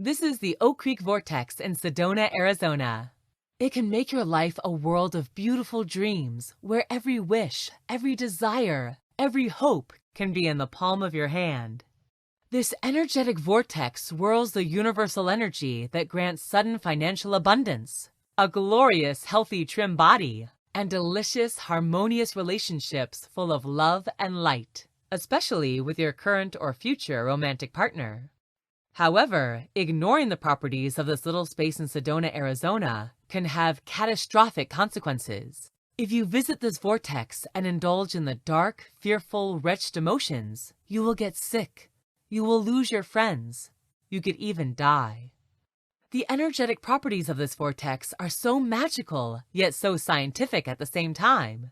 This is the Oak Creek Vortex in Sedona, Arizona. It can make your life a world of beautiful dreams where every wish, every desire, every hope can be in the palm of your hand. This energetic vortex swirls the universal energy that grants sudden financial abundance, a glorious, healthy, trim body, and delicious, harmonious relationships full of love and light, especially with your current or future romantic partner. However, ignoring the properties of this little space in Sedona, Arizona, can have catastrophic consequences. If you visit this vortex and indulge in the dark, fearful, wretched emotions, you will get sick. You will lose your friends. You could even die. The energetic properties of this vortex are so magical, yet so scientific at the same time.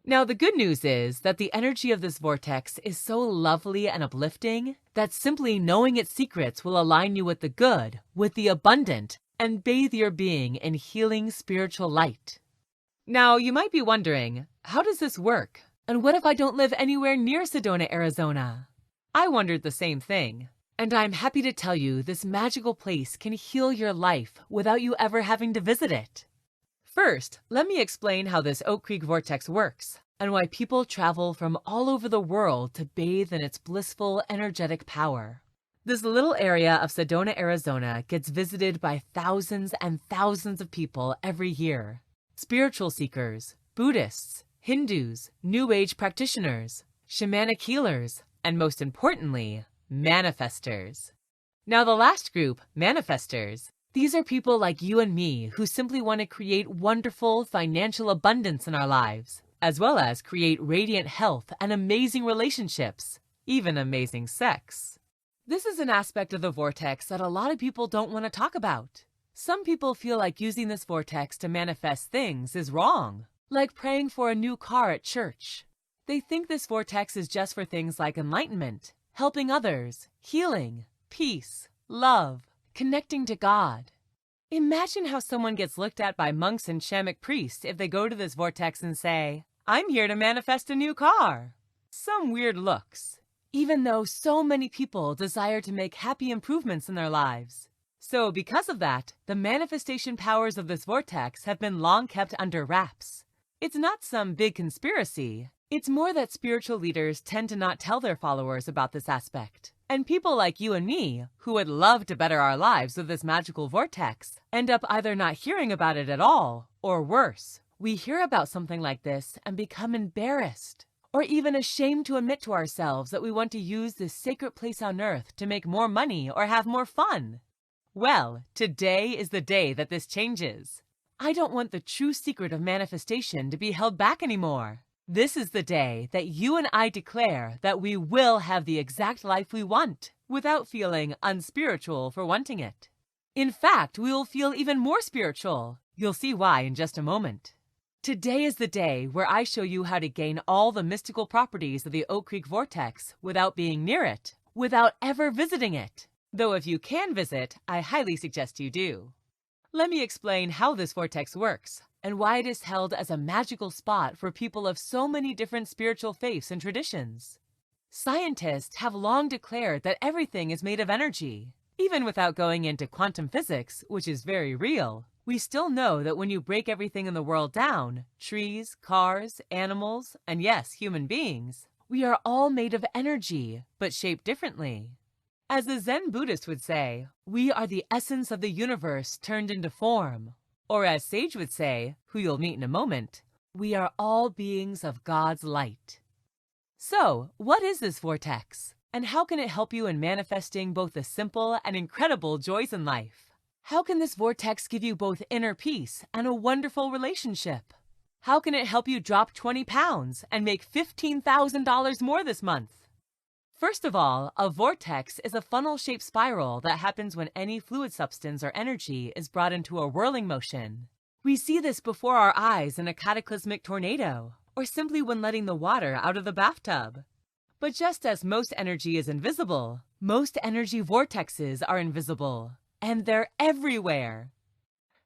Now, the good news is that the energy of this vortex is so lovely and uplifting that simply knowing its secrets will align you with the good, with the abundant, and bathe your being in healing spiritual light. Now, you might be wondering, how does this work? And what if I don't live anywhere near Sedona, Arizona? I wondered the same thing, and I'm happy to tell you this magical place can heal your life without you ever having to visit it. First, let me explain how this Oak Creek Vortex works and why people travel from all over the world to bathe in its blissful, energetic power. This little area of Sedona, Arizona gets visited by thousands and thousands of people every year. Spiritual seekers, Buddhists, Hindus, New Age practitioners, shamanic healers, and most importantly, manifestors. Now, the last group, manifestors, these are people like you and me who simply want to create wonderful financial abundance in our lives, as well as create radiant health and amazing relationships, even amazing sex. This is an aspect of the vortex that a lot of people don't want to talk about. Some people feel like using this vortex to manifest things is wrong, like praying for a new car at church. They think this vortex is just for things like enlightenment, helping others, healing, peace, love, connecting to God. Imagine how someone gets looked at by monks and shamanic priests if they go to this vortex and say, "I'm here to manifest a new car." Some weird looks, even though so many people desire to make happy improvements in their lives. So because of that, the manifestation powers of this vortex have been long kept under wraps. It's not some big conspiracy. It's more that spiritual leaders tend to not tell their followers about this aspect. And people like you and me, who would love to better our lives with this magical vortex, end up either not hearing about it at all, or worse, we hear about something like this and become embarrassed, or even ashamed to admit to ourselves that we want to use this sacred place on earth to make more money or have more fun. Well, today is the day that this changes. I don't want the true secret of manifestation to be held back anymore. This is the day that you and I declare that we will have the exact life we want without feeling unspiritual for wanting it. In fact, we will feel even more spiritual. You'll see why in just a moment. Today is the day where I show you how to gain all the mystical properties of the Oak Creek Vortex without being near it, without ever visiting it. Though if you can visit, I highly suggest you do. Let me explain how this vortex works and why it is held as a magical spot for people of so many different spiritual faiths and traditions. Scientists have long declared that everything is made of energy. Even without going into quantum physics, which is very real, we still know that when you break everything in the world down, trees, cars, animals, and yes, human beings, we are all made of energy, but shaped differently. As the Zen Buddhist would say, we are the essence of the universe turned into form. Or as Sage would say, who you'll meet in a moment, we are all beings of God's light. So, what is this vortex? And how can it help you in manifesting both the simple and incredible joys in life? How can this vortex give you both inner peace and a wonderful relationship? How can it help you drop 20 pounds and make $15,000 more this month? First of all, a vortex is a funnel-shaped spiral that happens when any fluid substance or energy is brought into a whirling motion. We see this before our eyes in a cataclysmic tornado, or simply when letting the water out of the bathtub. But just as most energy is invisible, most energy vortexes are invisible, and they're everywhere.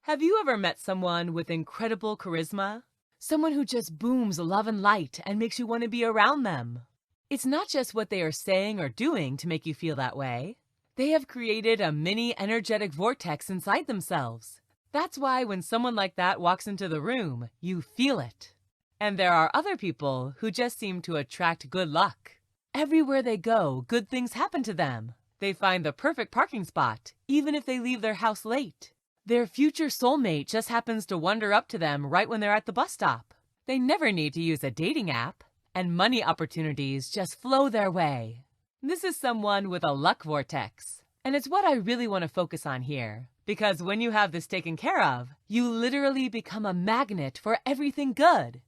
Have you ever met someone with incredible charisma? Someone who just booms love and light and makes you want to be around them? It's not just what they are saying or doing to make you feel that way. They have created a mini energetic vortex inside themselves. That's why when someone like that walks into the room, you feel it. And there are other people who just seem to attract good luck. Everywhere they go, good things happen to them. They find the perfect parking spot, even if they leave their house late. Their future soulmate just happens to wander up to them right when they're at the bus stop. They never need to use a dating app, and money opportunities just flow their way. This is someone with a luck vortex, and it's what I really want to focus on here, because when you have this taken care of, you literally become a magnet for everything good.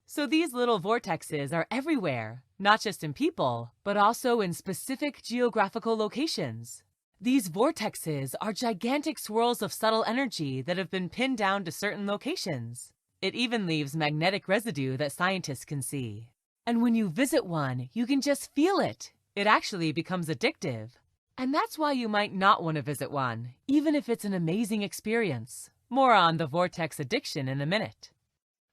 So these little vortexes are everywhere, not just in people, but also in specific geographical locations. These vortexes are gigantic swirls of subtle energy that have been pinned down to certain locations. It even leaves magnetic residue that scientists can see. And when you visit one, you can just feel it. It actually becomes addictive. And that's why you might not want to visit one, even if it's an amazing experience. More on the vortex addiction in a minute.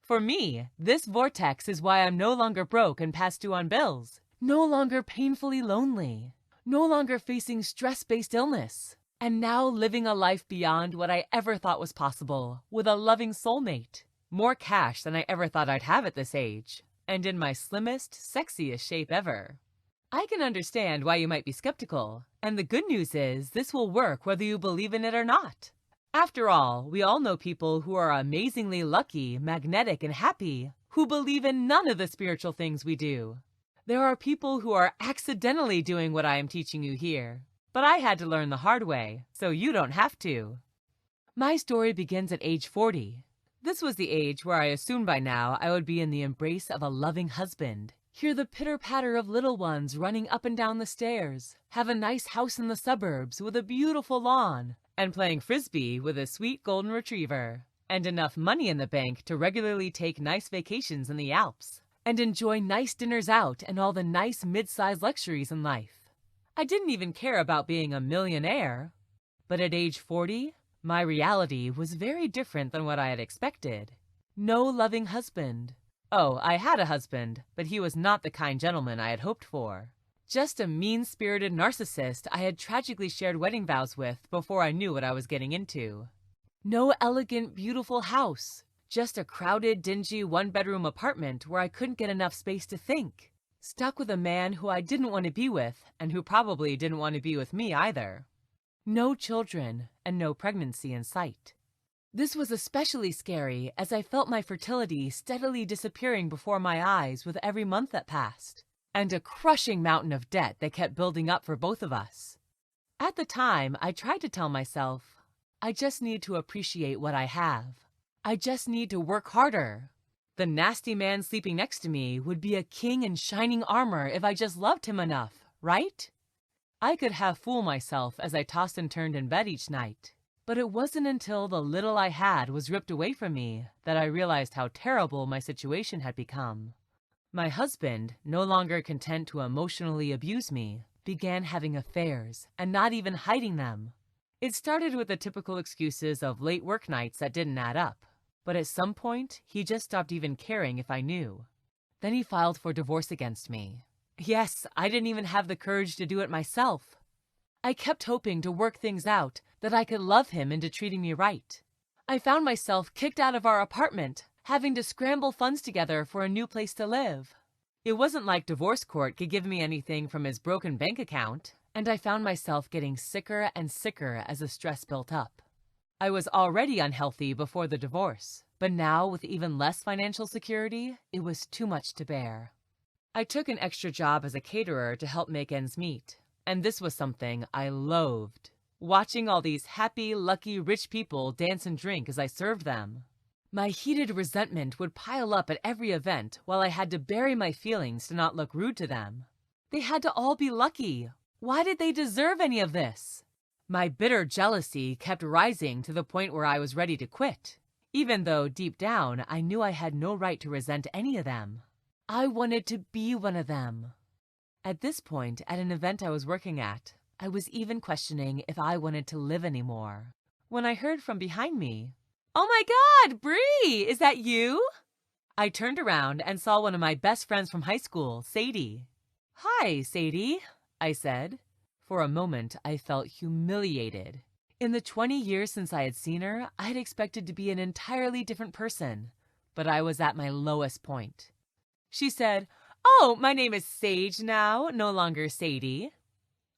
For me, this vortex is why I'm no longer broke and past due on bills, no longer painfully lonely, no longer facing stress-based illness, and now living a life beyond what I ever thought was possible, with a loving soulmate, more cash than I ever thought I'd have at this age, and in my slimmest, sexiest shape ever. I can understand why you might be skeptical, and the good news is this will work whether you believe in it or not. After all, we all know people who are amazingly lucky, magnetic, and happy, who believe in none of the spiritual things we do. There are people who are accidentally doing what I am teaching you here, but I had to learn the hard way, so you don't have to. My story begins at age 40. This was the age where I assumed by now I would be in the embrace of a loving husband, hear the pitter-patter of little ones running up and down the stairs, have a nice house in the suburbs with a beautiful lawn, and playing frisbee with a sweet golden retriever, and enough money in the bank to regularly take nice vacations in the Alps, and enjoy nice dinners out and all the nice mid-sized luxuries in life. I didn't even care about being a millionaire. But at age 40, my reality was very different than what I had expected. No loving husband. Oh, I had a husband, but he was not the kind gentleman I had hoped for. Just a mean-spirited narcissist I had tragically shared wedding vows with before I knew what I was getting into. No elegant, beautiful house. Just a crowded, dingy one-bedroom apartment where I couldn't get enough space to think. Stuck with a man who I didn't want to be with, and who probably didn't want to be with me either. No children, and no pregnancy in sight. This was especially scary as I felt my fertility steadily disappearing before my eyes with every month that passed, and a crushing mountain of debt that kept building up for both of us. At the time, I tried to tell myself, I just need to appreciate what I have. I just need to work harder. The nasty man sleeping next to me would be a king in shining armor if I just loved him enough, right? I could have fooled myself as I tossed and turned in bed each night. But it wasn't until the little I had was ripped away from me that I realized how terrible my situation had become. My husband, no longer content to emotionally abuse me, began having affairs and not even hiding them. It started with the typical excuses of late work nights that didn't add up. But at some point, he just stopped even caring if I knew. Then he filed for divorce against me. Yes, I didn't even have the courage to do it myself. I kept hoping to work things out, that I could love him into treating me right. I found myself kicked out of our apartment, having to scramble funds together for a new place to live. It wasn't like divorce court could give me anything from his broken bank account, and I found myself getting sicker and sicker as the stress built up. I was already unhealthy before the divorce, but now with even less financial security, it was too much to bear. I took an extra job as a caterer to help make ends meet, and this was something I loathed. Watching all these happy, lucky, rich people dance and drink as I served them. My heated resentment would pile up at every event while I had to bury my feelings to not look rude to them. They had to all be lucky. Why did they deserve any of this? My bitter jealousy kept rising to the point where I was ready to quit, even though deep down I knew I had no right to resent any of them. I wanted to be one of them. At this point, at an event I was working at, I was even questioning if I wanted to live anymore, when I heard from behind me, "Oh my God, Bree, is that you?" I turned around and saw one of my best friends from high school, Sadie. "Hi, Sadie," I said. For a moment, I felt humiliated. In the 20 years since I had seen her, I had expected to be an entirely different person, but I was at my lowest point. She said, "Oh, my name is Sage now, no longer Sadie."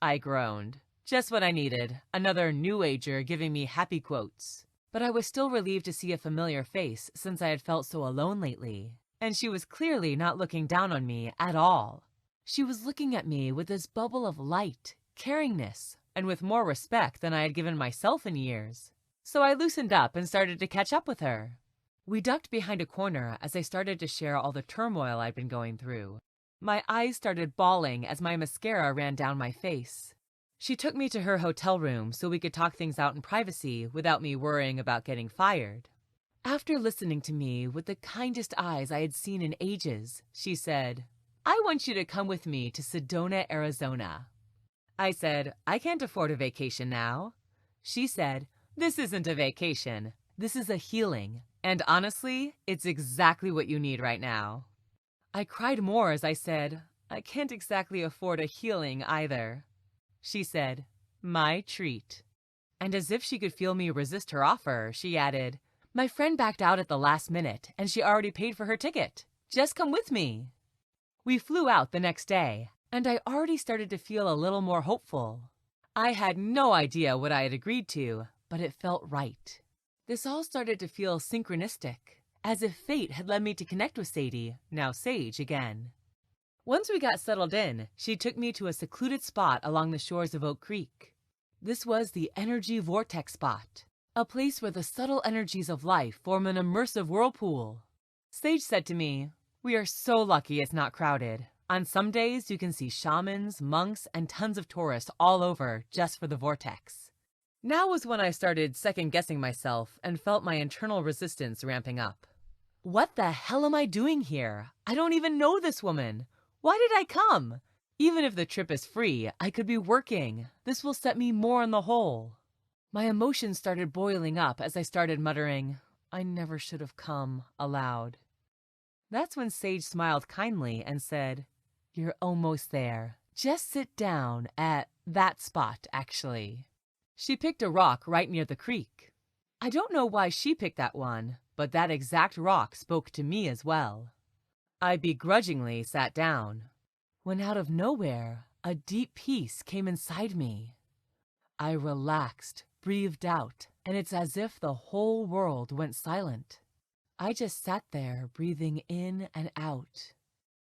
I groaned. Just what I needed, another New Ager giving me happy quotes. But I was still relieved to see a familiar face since I had felt so alone lately. And she was clearly not looking down on me at all. She was looking at me with this bubble of light, caringness, and with more respect than I had given myself in years. So I loosened up and started to catch up with her. We ducked behind a corner as I started to share all the turmoil I'd been going through. My eyes started bawling as my mascara ran down my face. She took me to her hotel room so we could talk things out in privacy without me worrying about getting fired. After listening to me with the kindest eyes I had seen in ages, she said, "I want you to come with me to Sedona, Arizona." I said, "I can't afford a vacation now." She said, "This isn't a vacation. This is a healing. And honestly, it's exactly what you need right now." I cried more as I said, "I can't exactly afford a healing either." She said, "My treat." And as if she could feel me resist her offer, she added, "My friend backed out at the last minute, and she already paid for her ticket. Just come with me." We flew out the next day, and I already started to feel a little more hopeful. I had no idea what I had agreed to, but it felt right. This all started to feel synchronistic, as if fate had led me to connect with Sadie, now Sage, again. Once we got settled in, she took me to a secluded spot along the shores of Oak Creek. This was the Energy Vortex spot, a place where the subtle energies of life form an immersive whirlpool. Sage said to me, "We are so lucky it's not crowded. On some days you can see shamans, monks, and tons of tourists all over just for the vortex." Now was when I started second-guessing myself and felt my internal resistance ramping up. What the hell am I doing here? I don't even know this woman. Why did I come? Even if the trip is free, I could be working. This will set me more in the hole. My emotions started boiling up as I started muttering, "I never should have come," aloud. That's when Sage smiled kindly and said, "You're almost there. Just sit down at that spot, actually." She picked a rock right near the creek. I don't know why she picked that one, but that exact rock spoke to me as well. I begrudgingly sat down, when out of nowhere, a deep peace came inside me. I relaxed, breathed out, and it's as if the whole world went silent. I just sat there, breathing in and out.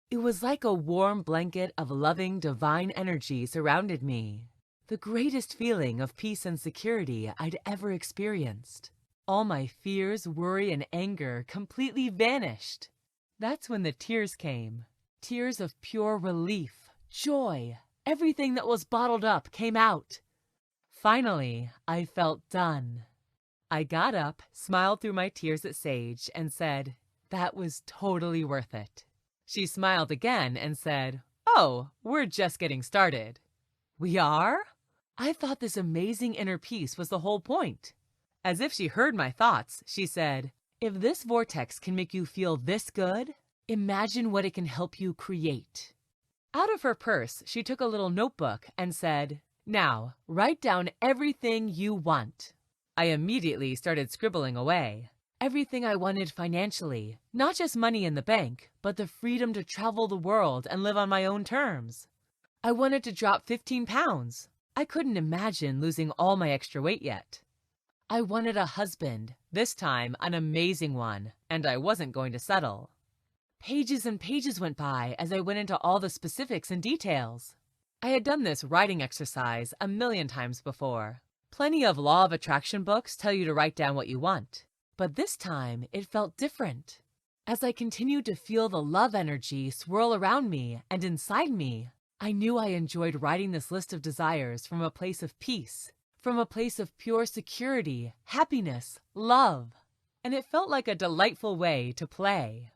It was like a warm blanket of loving, divine energy surrounded me. The greatest feeling of peace and security I'd ever experienced. All my fears, worry, and anger completely vanished. That's when the tears came. Tears of pure relief, joy. Everything that was bottled up came out. Finally, I felt done. I got up, smiled through my tears at Sage, and said, "That was totally worth it." She smiled again and said, "Oh, we're just getting started." "We are?" I thought this amazing inner peace was the whole point. As if she heard my thoughts, she said, "If this vortex can make you feel this good, imagine what it can help you create." Out of her purse, she took a little notebook and said, "Now, write down everything you want." I immediately started scribbling away. Everything I wanted financially, not just money in the bank, but the freedom to travel the world and live on my own terms. I wanted to drop 15 pounds. I couldn't imagine losing all my extra weight yet. I wanted a husband, this time an amazing one, and I wasn't going to settle. Pages and pages went by as I went into all the specifics and details. I had done this writing exercise a million times before. Plenty of law of attraction books tell you to write down what you want. But this time, it felt different. As I continued to feel the love energy swirl around me and inside me, I knew I enjoyed writing this list of desires from a place of peace, from a place of pure security, happiness, love. And it felt like a delightful way to play.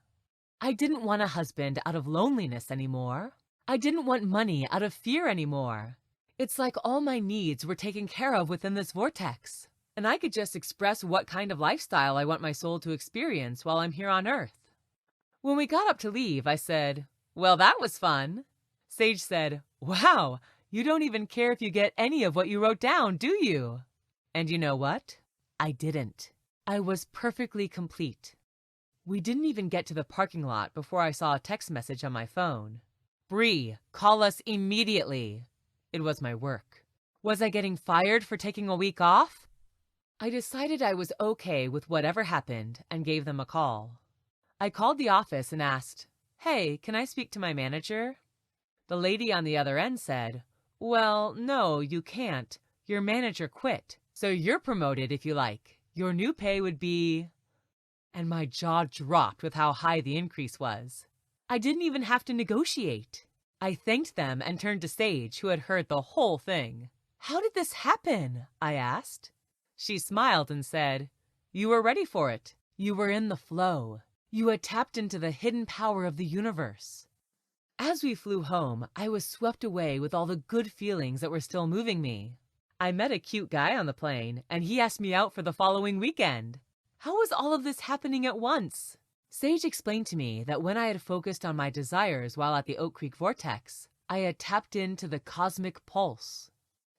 I didn't want a husband out of loneliness anymore. I didn't want money out of fear anymore. It's like all my needs were taken care of within this vortex, and I could just express what kind of lifestyle I want my soul to experience while I'm here on Earth. When we got up to leave, I said, "Well, that was fun." Sage said, "Wow, You don't even care if you get any of what you wrote down, do you? And you know what? I didn't. I was perfectly complete. We didn't even get to the parking lot before I saw a text message on my phone. Bree, call us immediately. It was my work. Was I getting fired for taking a week off? I decided I was okay with whatever happened and gave them a call. I called the office and asked, "Hey, can I speak to my manager?" The lady on the other end said, "Well, no, you can't. Your manager quit, so you're promoted if you like. Your new pay would be..." And my jaw dropped with how high the increase was. I didn't even have to negotiate. I thanked them and turned to Sage, who had heard the whole thing. "How did this happen?" I asked. She smiled and said, "You were ready for it. You were in the flow. You had tapped into the hidden power of the universe." As we flew home, I was swept away with all the good feelings that were still moving me. I met a cute guy on the plane, and he asked me out for the following weekend. How was all of this happening at once? Sage explained to me that when I had focused on my desires while at the Oak Creek Vortex, I had tapped into the cosmic pulse.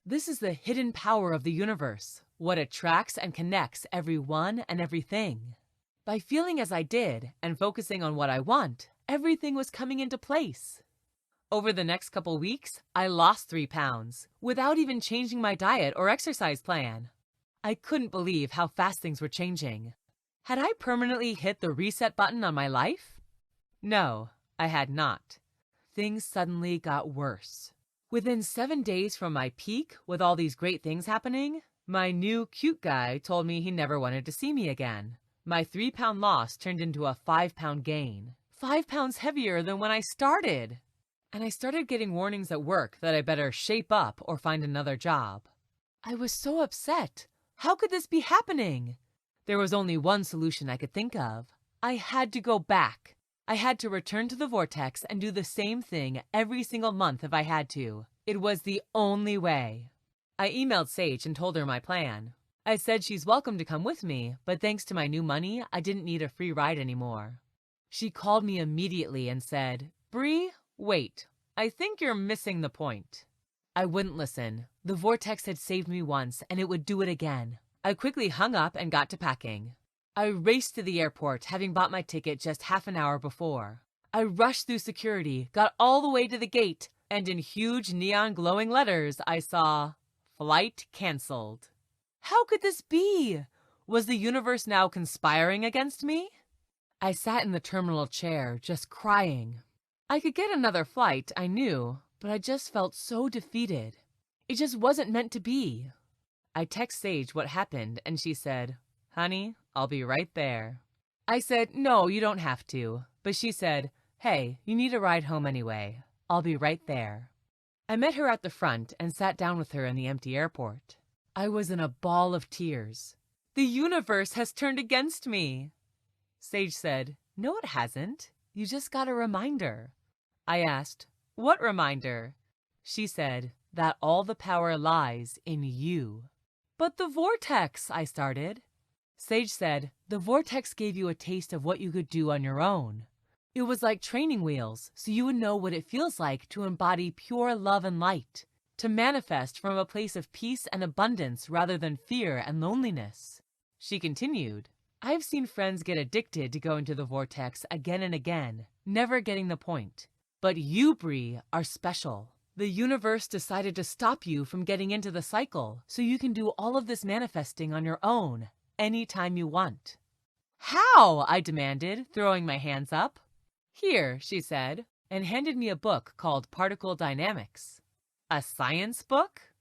This is the hidden power of the universe, what attracts and connects everyone and everything. By feeling as I did and focusing on what I want, everything was coming into place. Over the next couple weeks, I lost 3 pounds without even changing my diet or exercise plan. I couldn't believe how fast things were changing. Had I permanently hit the reset button on my life? No, I had not. Things suddenly got worse. Within 7 days from my peak, with all these great things happening, my new cute guy told me he never wanted to see me again. My 3-pound loss turned into a 5-pound gain. 5 pounds heavier than when I started. And I started getting warnings at work that I better shape up or find another job. I was so upset. How could this be happening? There was only one solution I could think of. I had to go back. I had to return to the Vortex and do the same thing every single month if I had to. It was the only way. I emailed Sage and told her my plan. I said she's welcome to come with me, but thanks to my new money, I didn't need a free ride anymore. She called me immediately and said, "Bree, wait. I think you're missing the point." I wouldn't listen. The Vortex had saved me once, and it would do it again. I quickly hung up and got to packing. I raced to the airport, having bought my ticket just half an hour before. I rushed through security, got all the way to the gate, and in huge neon glowing letters, I saw, "Flight canceled." How could this be? Was the universe now conspiring against me? I sat in the terminal chair, just crying. I could get another flight, I knew, but I just felt so defeated. It just wasn't meant to be. I texted Sage what happened, and she said, "Honey, I'll be right there." I said, "No, you don't have to." But she said, "Hey, you need a ride home anyway. I'll be right there." I met her at the front and sat down with her in the empty airport. I was in a ball of tears. The universe has turned against me. Sage said, "No, it hasn't. You just got a reminder." I asked, "What reminder?" She said, "That all the power lies in you." "But the Vortex," I started. Sage said, "The Vortex gave you a taste of what you could do on your own. It was like training wheels, so you would know what it feels like to embody pure love and light, to manifest from a place of peace and abundance rather than fear and loneliness." She continued, "I've seen friends get addicted to going to the Vortex again and again, never getting the point. But you, Bree, are special. The universe decided to stop you from getting into the cycle so you can do all of this manifesting on your own, anytime you want." "How?" I demanded, throwing my hands up. "Here," she said, and handed me a book called Particle Dynamics. "A science book?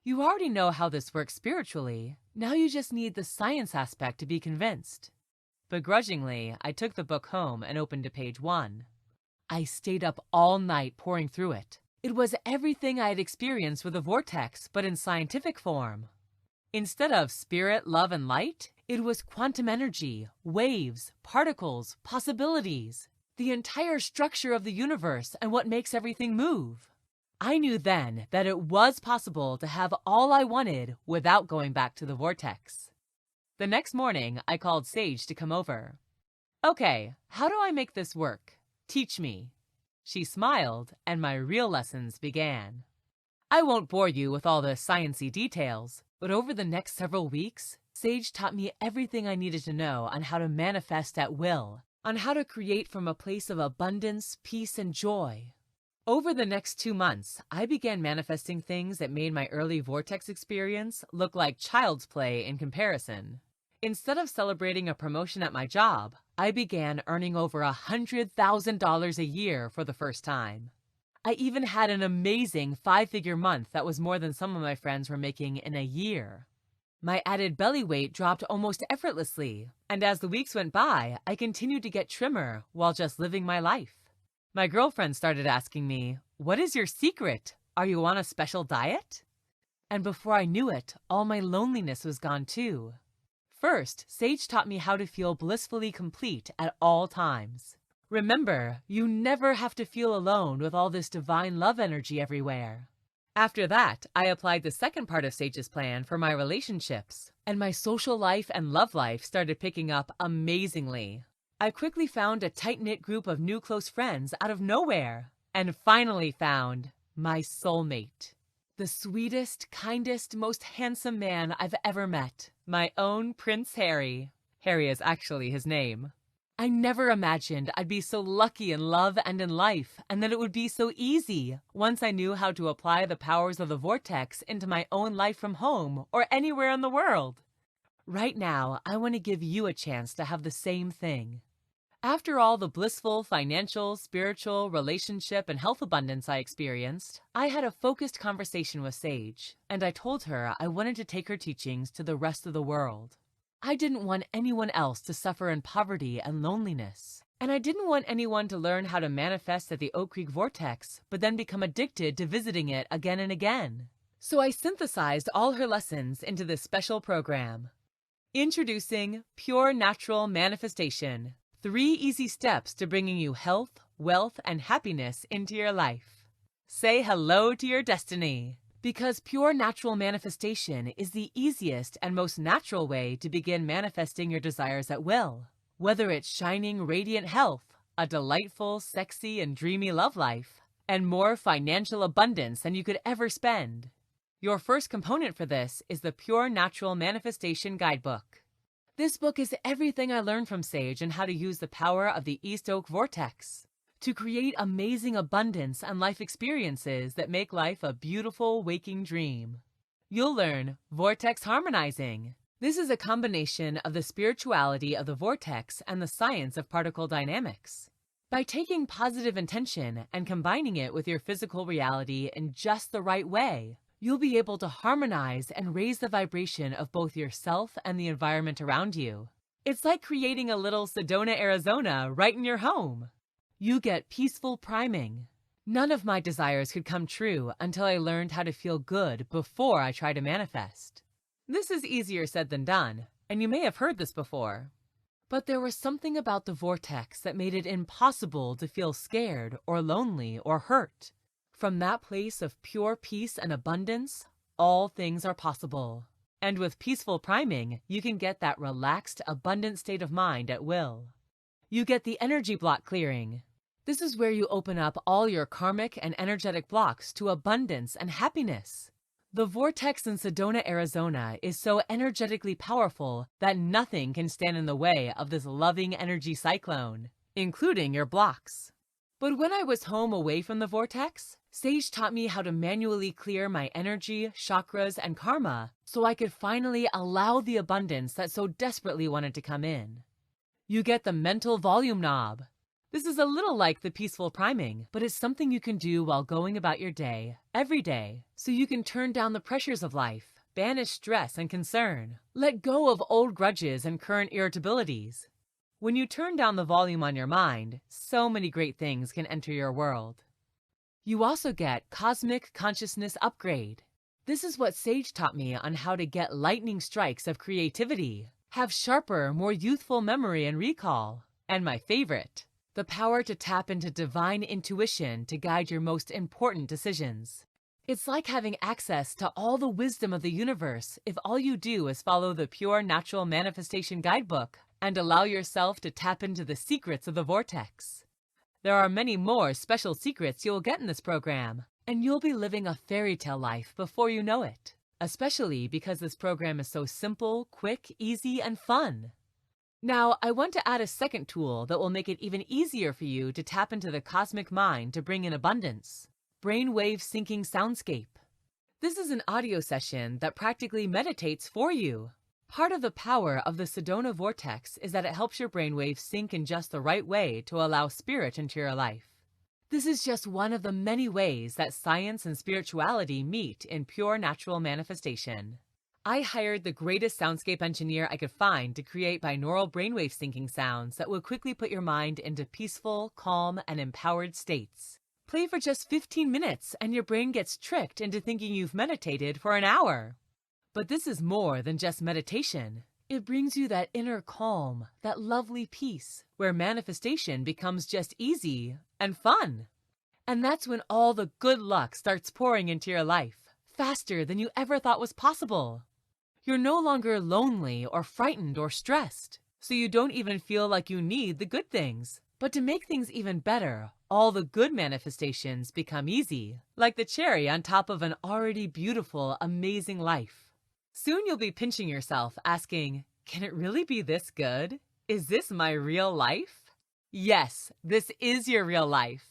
You already know how this works spiritually. Now you just need the science aspect to be convinced." Begrudgingly, I took the book home and opened to page 1. I stayed up all night poring through it. It was everything I had experienced with a Vortex, but in scientific form. Instead of spirit, love, and light, it was quantum energy, waves, particles, possibilities, the entire structure of the universe and what makes everything move. I knew then that it was possible to have all I wanted without going back to the Vortex. The next morning, I called Sage to come over. "Okay, how do I make this work? Teach me." She smiled, and my real lessons began. I won't bore you with all the sciencey details, but over the next several weeks, Sage taught me everything I needed to know on how to manifest at will, on how to create from a place of abundance, peace, and joy. Over the next 2 months, I began manifesting things that made my early vortex experience look like child's play in comparison. Instead of celebrating a promotion at my job, I began earning over $100,000 a year for the first time. I even had an amazing 5-figure month that was more than some of my friends were making in a year. My added belly weight dropped almost effortlessly, and as the weeks went by, I continued to get trimmer while just living my life. My girlfriend started asking me, "What is your secret? Are you on a special diet?" And before I knew it, all my loneliness was gone too. First, Sage taught me how to feel blissfully complete at all times. Remember, you never have to feel alone with all this divine love energy everywhere. After that, I applied the second part of Sage's plan for my relationships, and my social life and love life started picking up amazingly. I quickly found a tight-knit group of new close friends out of nowhere, and finally found my soulmate. The sweetest, kindest, most handsome man I've ever met. My own Prince Harry. Harry is actually his name. I never imagined I'd be so lucky in love and in life, and that it would be so easy once I knew how to apply the powers of the vortex into my own life from home or anywhere in the world. Right now, I want to give you a chance to have the same thing. After all the blissful financial, spiritual, relationship, and health abundance I experienced, I had a focused conversation with Sage, and I told her I wanted to take her teachings to the rest of the world. I didn't want anyone else to suffer in poverty and loneliness, and I didn't want anyone to learn how to manifest at the Oak Creek Vortex, but then become addicted to visiting it again and again. So I synthesized all her lessons into this special program. Introducing Pure Natural Manifestation. 3 easy steps to bringing you health, wealth, and happiness into your life. Say hello to your destiny, because pure natural manifestation is the easiest and most natural way to begin manifesting your desires at will. Whether it's shining, radiant health, a delightful, sexy, and dreamy love life, and more financial abundance than you could ever spend. Your first component for this is the Pure Natural Manifestation Guidebook. This book is everything I learned from Sage and how to use the power of the East Oak Vortex to create amazing abundance and life experiences that make life a beautiful waking dream. You'll learn Vortex Harmonizing. This is a combination of the spirituality of the vortex and the science of particle dynamics. By taking positive intention and combining it with your physical reality in just the right way, you'll be able to harmonize and raise the vibration of both yourself and the environment around you. It's like creating a little Sedona, Arizona right in your home. You get peaceful priming. None of my desires could come true until I learned how to feel good before I try to manifest. This is easier said than done, and you may have heard this before. But there was something about the vortex that made it impossible to feel scared or lonely or hurt. From that place of pure peace and abundance, all things are possible. And with peaceful priming, you can get that relaxed, abundant state of mind at will. You get the energy block clearing. This is where you open up all your karmic and energetic blocks to abundance and happiness. The vortex in Sedona, Arizona is so energetically powerful that nothing can stand in the way of this loving energy cyclone, including your blocks. But when I was home away from the vortex, Sage taught me how to manually clear my energy, chakras, and karma so I could finally allow the abundance that so desperately wanted to come in. You get the mental volume knob. This is a little like the peaceful priming, but it's something you can do while going about your day, every day, so you can turn down the pressures of life, banish stress and concern, let go of old grudges and current irritabilities. When you turn down the volume on your mind, so many great things can enter your world. You also get Cosmic Consciousness Upgrade. This is what Sage taught me on how to get lightning strikes of creativity, have sharper, more youthful memory and recall, and my favorite, the power to tap into divine intuition to guide your most important decisions. It's like having access to all the wisdom of the universe if all you do is follow the Pure Natural Manifestation Guidebook and allow yourself to tap into the secrets of the vortex. There are many more special secrets you'll get in this program, and you'll be living a fairy tale life before you know it, especially because this program is so simple, quick, easy, and fun. Now, I want to add a second tool that will make it even easier for you to tap into the cosmic mind to bring in abundance: brainwave syncing soundscape. This is an audio session that practically meditates for you. Part of the power of the Sedona Vortex is that it helps your brainwaves sync in just the right way to allow spirit into your life. This is just one of the many ways that science and spirituality meet in pure natural manifestation. I hired the greatest soundscape engineer I could find to create binaural brainwave syncing sounds that would quickly put your mind into peaceful, calm, and empowered states. Play for just 15 minutes and your brain gets tricked into thinking you've meditated for an hour. But this is more than just meditation. It brings you that inner calm, that lovely peace, where manifestation becomes just easy and fun. And that's when all the good luck starts pouring into your life, faster than you ever thought was possible. You're no longer lonely or frightened or stressed, so you don't even feel like you need the good things. But to make things even better, all the good manifestations become easy, like the cherry on top of an already beautiful, amazing life. Soon you'll be pinching yourself, asking, can it really be this good? Is this my real life? Yes, this is your real life.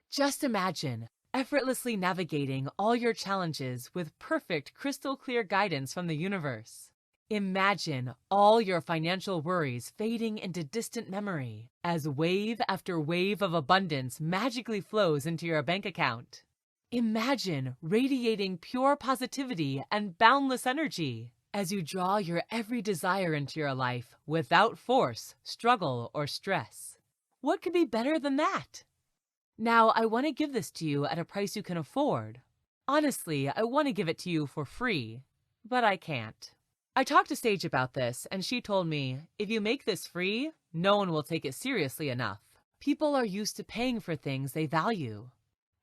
Just imagine effortlessly navigating all your challenges with perfect, crystal clear guidance from the universe. Imagine all your financial worries fading into distant memory as wave after wave of abundance magically flows into your bank account. Imagine radiating pure positivity and boundless energy as you draw your every desire into your life without force, struggle, or stress. What could be better than that? Now, I want to give this to you at a price you can afford. Honestly, I want to give it to you for free, but I can't. I talked to Sage about this, and she told me, if you make this free, no one will take it seriously enough. People are used to paying for things they value.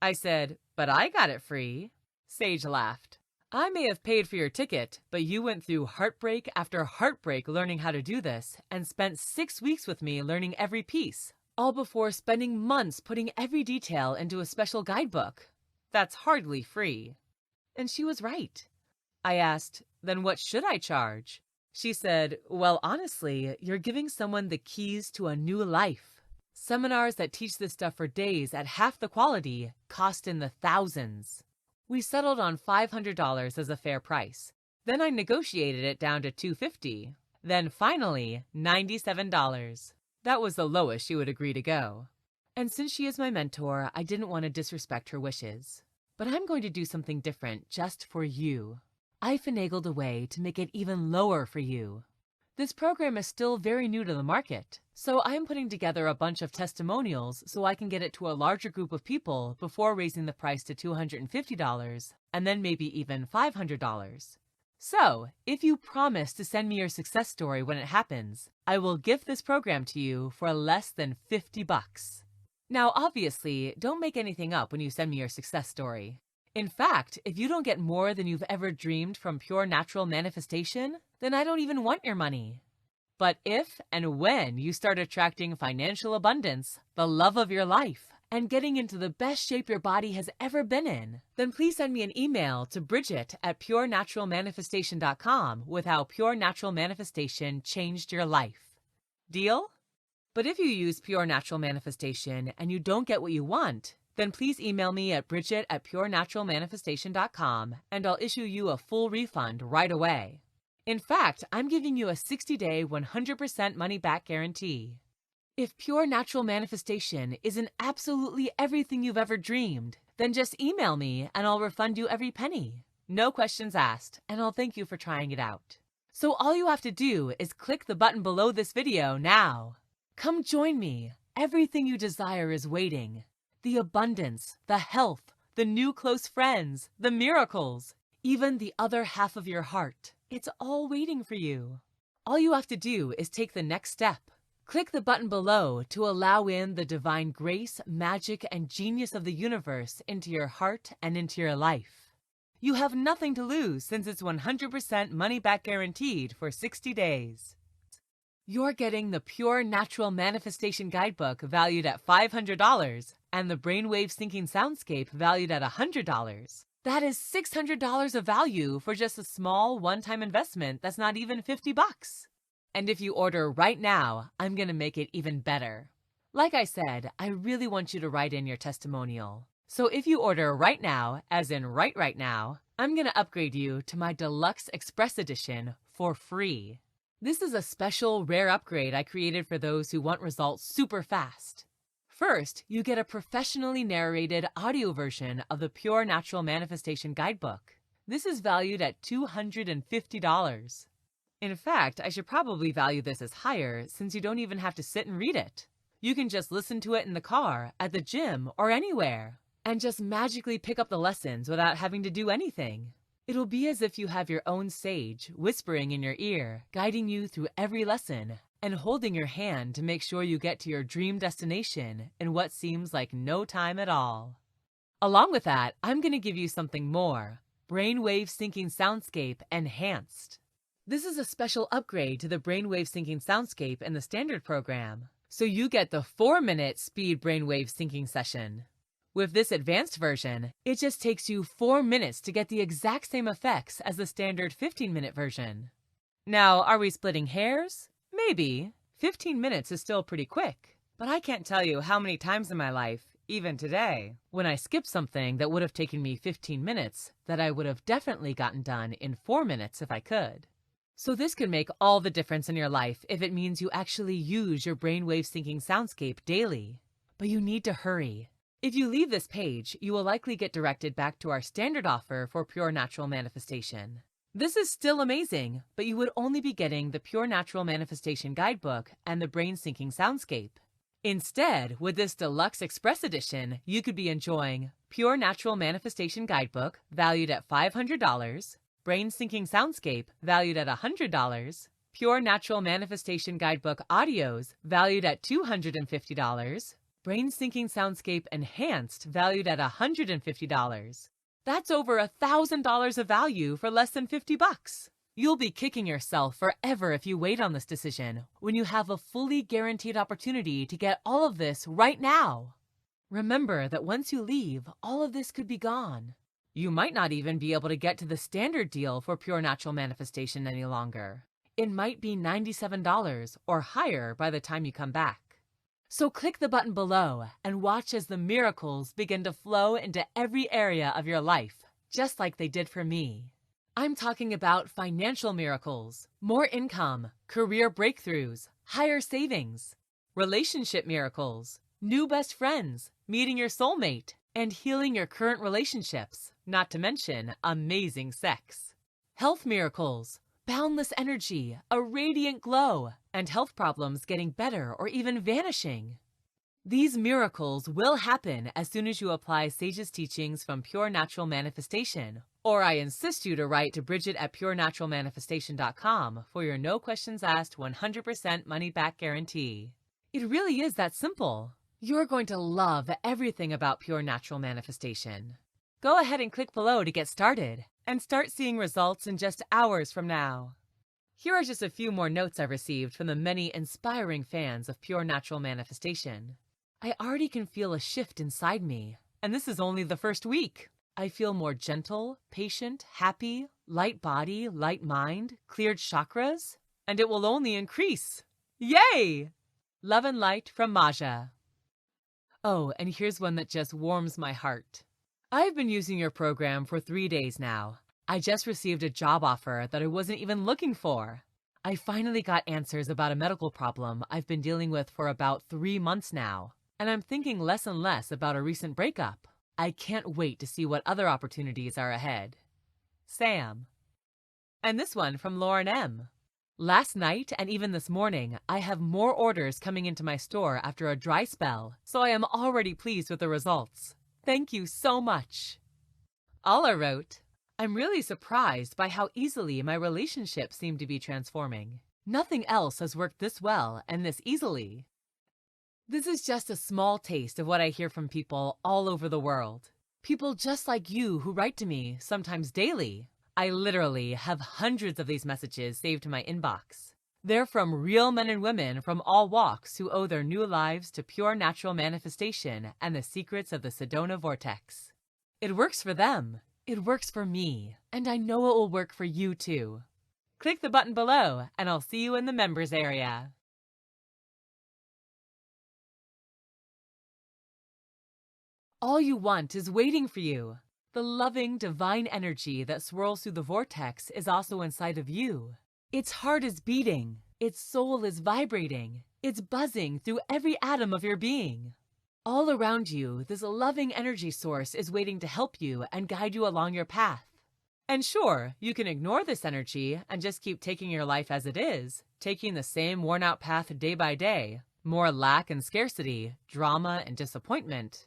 I said, but I got it free. Sage laughed. I may have paid for your ticket, but you went through heartbreak after heartbreak learning how to do this and spent 6 weeks with me learning every piece, all before spending months putting every detail into a special guidebook. That's hardly free. And she was right. I asked, then what should I charge? She said, well, honestly, you're giving someone the keys to a new life. Seminars that teach this stuff for days at half the quality cost in the thousands. We settled on $500 as a fair price. Then I negotiated it down to $250. Then finally, $97. That was the lowest she would agree to go. And since she is my mentor, I didn't want to disrespect her wishes. But I'm going to do something different just for you. I finagled a way to make it even lower for you. This program is still very new to the market, so I'm putting together a bunch of testimonials so I can get it to a larger group of people before raising the price to $250 and then maybe even $500. So, if you promise to send me your success story when it happens, I will gift this program to you for less than $50. Now, obviously, don't make anything up when you send me your success story. In fact, if you don't get more than you've ever dreamed from pure natural manifestation, then I don't even want your money. But if and when you start attracting financial abundance, the love of your life, and getting into the best shape your body has ever been in, then please send me an email to Brigitte@purenaturalmanifestation.com with how Pure Natural Manifestation changed your life. Deal? But if you use Pure Natural Manifestation and you don't get what you want, then please email me at Brigitte@purenaturalmanifestation.com and I'll issue you a full refund right away. In fact, I'm giving you a 60-day 100% money-back guarantee. If Pure Natural Manifestation isn't absolutely everything you've ever dreamed, then just email me and I'll refund you every penny. No questions asked, and I'll thank you for trying it out. So all you have to do is click the button below this video now. Come join me. Everything you desire is waiting. The abundance, the health, the new close friends, the miracles, even the other half of your heart. It's all waiting for you. All you have to do is take the next step. Click the button below to allow in the divine grace, magic, and genius of the universe into your heart and into your life. You have nothing to lose since it's 100% money back guaranteed for 60 days. You're getting the Pure Natural Manifestation Guidebook valued at $500 and the Brainwave Syncing Soundscape valued at $100. That is $600 of value for just a small one-time investment that's not even 50 bucks. And if you order right now, I'm going to make it even better. Like I said, I really want you to write in your testimonial. So if you order right now, as in right now, I'm going to upgrade you to my Deluxe Express Edition for free. This is a special rare upgrade I created for those who want results super fast. First, you get a professionally narrated audio version of the Pure Natural Manifestation Guidebook. This is valued at $250. In fact, I should probably value this as higher since you don't even have to sit and read it. You can just listen to it in the car, at the gym, or anywhere, and just magically pick up the lessons without having to do anything. It'll be as if you have your own sage whispering in your ear, guiding you through every lesson, and holding your hand to make sure you get to your dream destination in what seems like no time at all. Along with that, I'm going to give you something more, Brainwave Syncing Soundscape Enhanced. This is a special upgrade to the Brainwave Syncing Soundscape in the standard program, so you get the 4-minute speed brainwave syncing session. With this advanced version, it just takes you 4 minutes to get the exact same effects as the standard 15-minute version. Now, are we splitting hairs? Maybe. 15 minutes is still pretty quick, but I can't tell you how many times in my life, even today, when I skip something that would have taken me 15 minutes that I would have definitely gotten done in 4 minutes if I could. So this could make all the difference in your life if it means you actually use your brainwave syncing soundscape daily. But you need to hurry. If you leave this page, you will likely get directed back to our standard offer for Pure Natural Manifestation. This is still amazing, but you would only be getting the Pure Natural Manifestation Guidebook and the Brain Syncing Soundscape. Instead, with this Deluxe Express Edition, you could be enjoying Pure Natural Manifestation Guidebook, valued at $500, Brain Syncing Soundscape, valued at $100, Pure Natural Manifestation Guidebook audios, valued at $250, Brain Syncing Soundscape Enhanced, valued at $150. That's over $1,000 of value for less than 50 bucks. You'll be kicking yourself forever if you wait on this decision, when you have a fully guaranteed opportunity to get all of this right now. Remember that once you leave, all of this could be gone. You might not even be able to get to the standard deal for Pure Natural Manifestation any longer. It might be $97 or higher by the time you come back. So click the button below and watch as the miracles begin to flow into every area of your life, just like they did for me. I'm talking about financial miracles, more income, career breakthroughs, higher savings, relationship miracles, new best friends, meeting your soulmate, and healing your current relationships, not to mention amazing sex. Health miracles, boundless energy, a radiant glow, and health problems getting better or even vanishing. These miracles will happen as soon as you apply Sage's teachings from Pure Natural Manifestation, or I insist you to write to Brigitte@purenaturalmanifestation.com for your no questions asked 100% money back guarantee. It really is that simple. You're going to love everything about Pure Natural Manifestation. Go ahead and click below to get started and start seeing results in just hours from now. Here are just a few more notes I've received from the many inspiring fans of Pure Natural Manifestation. I already can feel a shift inside me, and this is only the first week. I feel more gentle, patient, happy, light body, light mind, cleared chakras, and it will only increase. Yay! Love and light from Maja. Oh, and here's one that just warms my heart. I've been using your program for 3 days now. I just received a job offer that I wasn't even looking for. I finally got answers about a medical problem I've been dealing with for about 3 months now, and I'm thinking less and less about a recent breakup. I can't wait to see what other opportunities are ahead. Sam. And this one from Lauren M. Last night and even this morning, I have more orders coming into my store after a dry spell, so I am already pleased with the results. Thank you so much. Alla wrote, I'm really surprised by how easily my relationships seem to be transforming. Nothing else has worked this well and this easily. This is just a small taste of what I hear from people all over the world. People just like you who write to me, sometimes daily. I literally have hundreds of these messages saved to my inbox. They're from real men and women from all walks who owe their new lives to pure natural manifestation and the secrets of the Sedona Vortex. It works for them. It works for me. And I know it will work for you too. Click the button below and I'll see you in the members area. All you want is waiting for you. The loving, divine energy that swirls through the vortex is also inside of you. Its heart is beating. Its soul is vibrating. It's buzzing through every atom of your being. All around you, this loving energy source is waiting to help you and guide you along your path. And sure, you can ignore this energy and just keep taking your life as it is, taking the same worn-out path day by day, more lack and scarcity, drama and disappointment.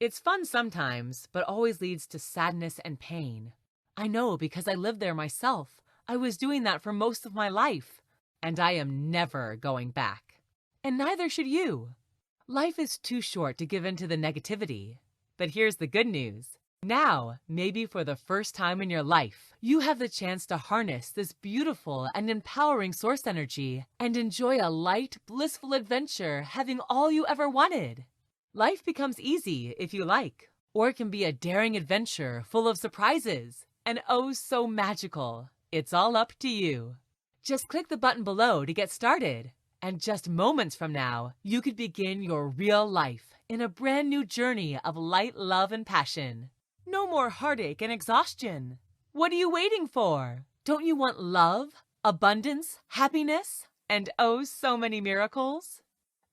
It's fun sometimes, but always leads to sadness and pain. I know because I lived there myself. I was doing that for most of my life, and I am never going back. And neither should you. Life is too short to give in to the negativity. But here's the good news. Now, maybe for the first time in your life, you have the chance to harness this beautiful and empowering source energy and enjoy a light, blissful adventure having all you ever wanted. Life becomes easy if you like, or it can be a daring adventure full of surprises and oh so magical. It's all up to you. Just click the button below to get started. And just moments from now, you could begin your real life in a brand new journey of light, love, and passion. No more heartache and exhaustion. What are you waiting for? Don't you want love, abundance, happiness, and oh so many miracles?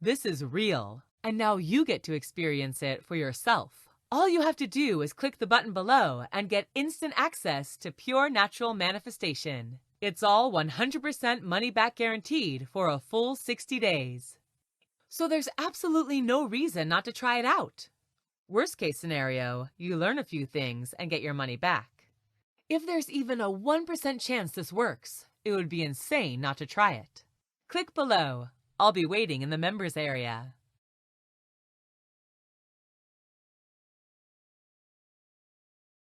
This is real, and now you get to experience it for yourself. All you have to do is click the button below and get instant access to pure natural manifestation. It's all 100% money back guaranteed for a full 60 days. So there's absolutely no reason not to try it out. Worst case scenario, you learn a few things and get your money back. If there's even a 1% chance this works, it would be insane not to try it. Click below. I'll be waiting in the members area.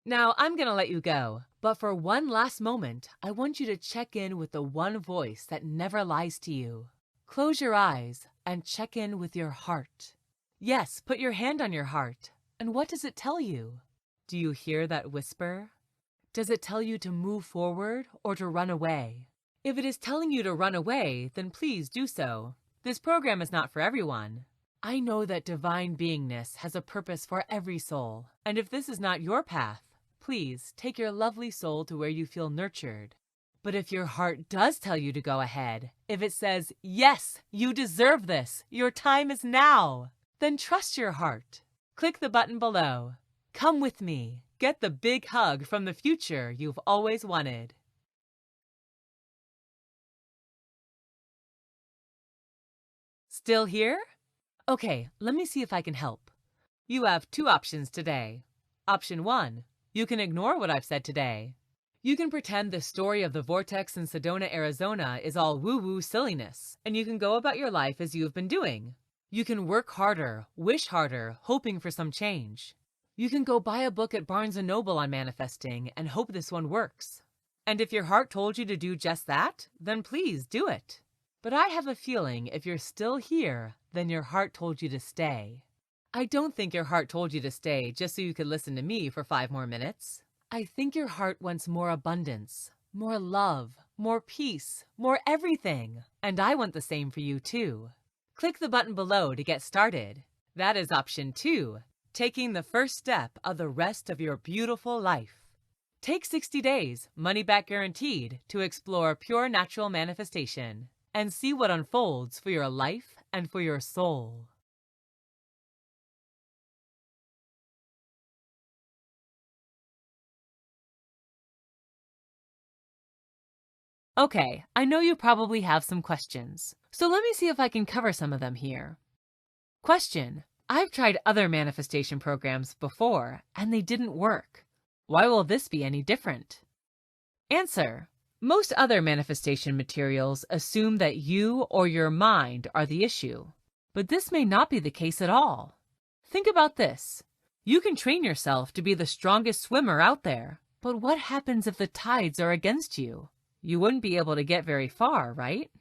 Now, I'm going to let you go, but for one last moment, I want you to check in with the one voice that never lies to you. Close your eyes and check in with your heart. Yes, put your hand on your heart. And what does it tell you? Do you hear that whisper? Does it tell you to move forward or to run away? If it is telling you to run away, then please do so. This program is not for everyone. I know that divine beingness has a purpose for every soul, and if this is not your path, please take your lovely soul to where you feel nurtured. But if your heart does tell you to go ahead, if it says, yes, you deserve this, your time is now, then trust your heart. Click the button below. Come with me. Get the big hug from the future you've always wanted. Still here? Okay, let me see if I can help. You have two options today. Option 1. You can ignore what I've said today. You can pretend the story of the vortex in Sedona, Arizona is all woo-woo silliness, and you can go about your life as you've been doing. You can work harder, wish harder, hoping for some change. You can go buy a book at Barnes & Noble on manifesting and hope this one works. And if your heart told you to do just that, then please do it. But I have a feeling if you're still here, then your heart told you to stay. I don't think your heart told you to stay just so you could listen to me for 5 more minutes. I think your heart wants more abundance, more love, more peace, more everything. And I want the same for you too. Click the button below to get started. That is option 2, taking the first step of the rest of your beautiful life. Take 60 days, money back guaranteed, to explore pure natural manifestation and see what unfolds for your life and for your soul. Okay, I know you probably have some questions, so let me see if I can cover some of them here. Question: I've tried other manifestation programs before, and they didn't work. Why will this be any different? Answer: most other manifestation materials assume that you or your mind are the issue, but this may not be the case at all. Think about this. You can train yourself to be the strongest swimmer out there, but what happens if the tides are against you? You wouldn't be able to get very far, right?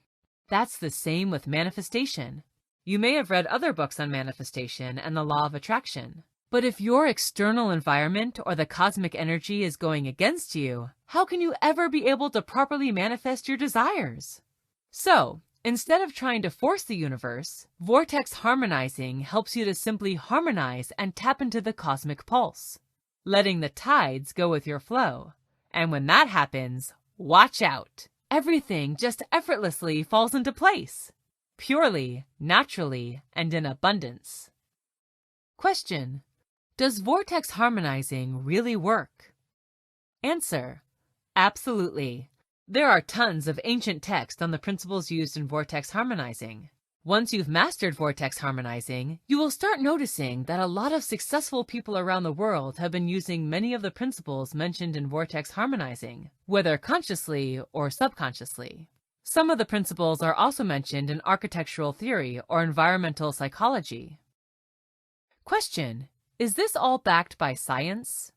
That's the same with manifestation. You may have read other books on manifestation and the law of attraction. But if your external environment or the cosmic energy is going against you, how can you ever be able to properly manifest your desires? So, instead of trying to force the universe, vortex harmonizing helps you to simply harmonize and tap into the cosmic pulse, letting the tides go with your flow. And when that happens, watch out! Everything just effortlessly falls into place, purely, naturally, and in abundance. Question: does vortex harmonizing really work? Answer: absolutely. There are tons of ancient text on the principles used in vortex harmonizing. Once you've mastered vortex harmonizing, you will start noticing that a lot of successful people around the world have been using many of the principles mentioned in vortex harmonizing, whether consciously or subconsciously. Some of the principles are also mentioned in architectural theory or environmental psychology. Question: is this all backed by science?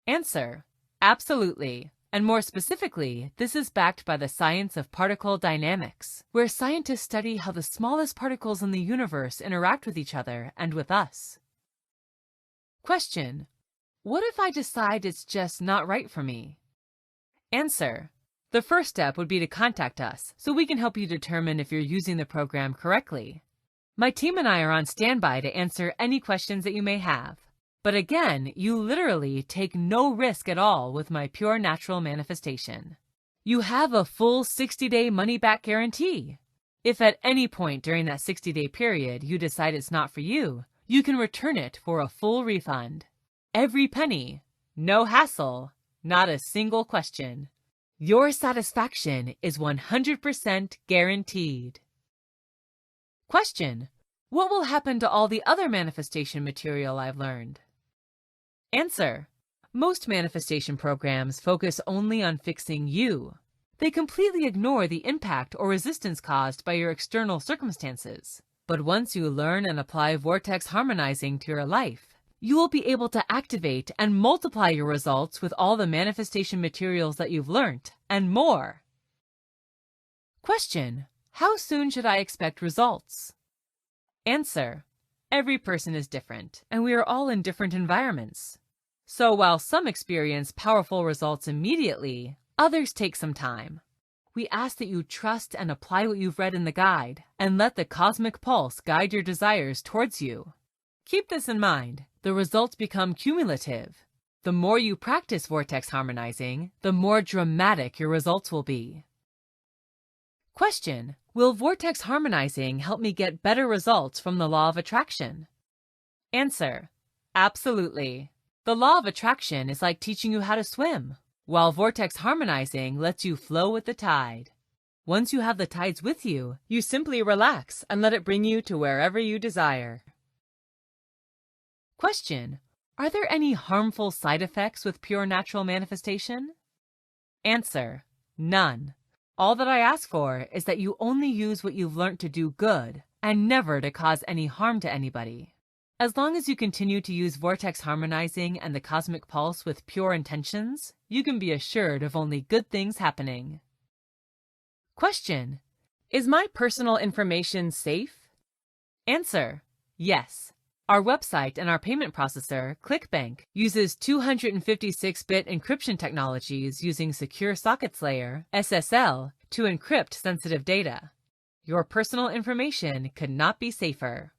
Answer: absolutely. And more specifically, this is backed by the science of particle dynamics, where scientists study how the smallest particles in the universe interact with each other and with us. Question: what if I decide it's just not right for me? Answer: the first step would be to contact us so we can help you determine if you're using the program correctly. My team and I are on standby to answer any questions that you may have. But again, you literally take no risk at all with my pure natural manifestation. You have a full 60-day money-back guarantee. If at any point during that 60-day period you decide it's not for you, you can return it for a full refund. Every penny, no hassle, not a single question. Your satisfaction is 100% guaranteed. Question: what will happen to all the other manifestation material I've learned? Answer: most manifestation programs focus only on fixing you. They completely ignore the impact or resistance caused by your external circumstances. But once you learn and apply vortex harmonizing to your life, you will be able to activate and multiply your results with all the manifestation materials that you've learned, and more. Question: how soon should I expect results? Answer: every person is different, and we are all in different environments. So while some experience powerful results immediately, others take some time. We ask that you trust and apply what you've read in the guide, and let the cosmic pulse guide your desires towards you. Keep this in mind. The results become cumulative. The more you practice vortex harmonizing, the more dramatic your results will be. Question: will vortex harmonizing help me get better results from the law of attraction? Answer: absolutely. The law of attraction is like teaching you how to swim, while vortex harmonizing lets you flow with the tide. Once you have the tides with you, you simply relax and let it bring you to wherever you desire. Question: are there any harmful side effects with pure natural manifestation? Answer: none. All that I ask for is that you only use what you've learned to do good and never to cause any harm to anybody. As long as you continue to use vortex harmonizing and the cosmic pulse with pure intentions, you can be assured of only good things happening. Question: is my personal information safe? Answer: yes. Our website and our payment processor, ClickBank, uses 256-bit encryption technologies using Secure Sockets Layer, SSL, to encrypt sensitive data. Your personal information could not be safer.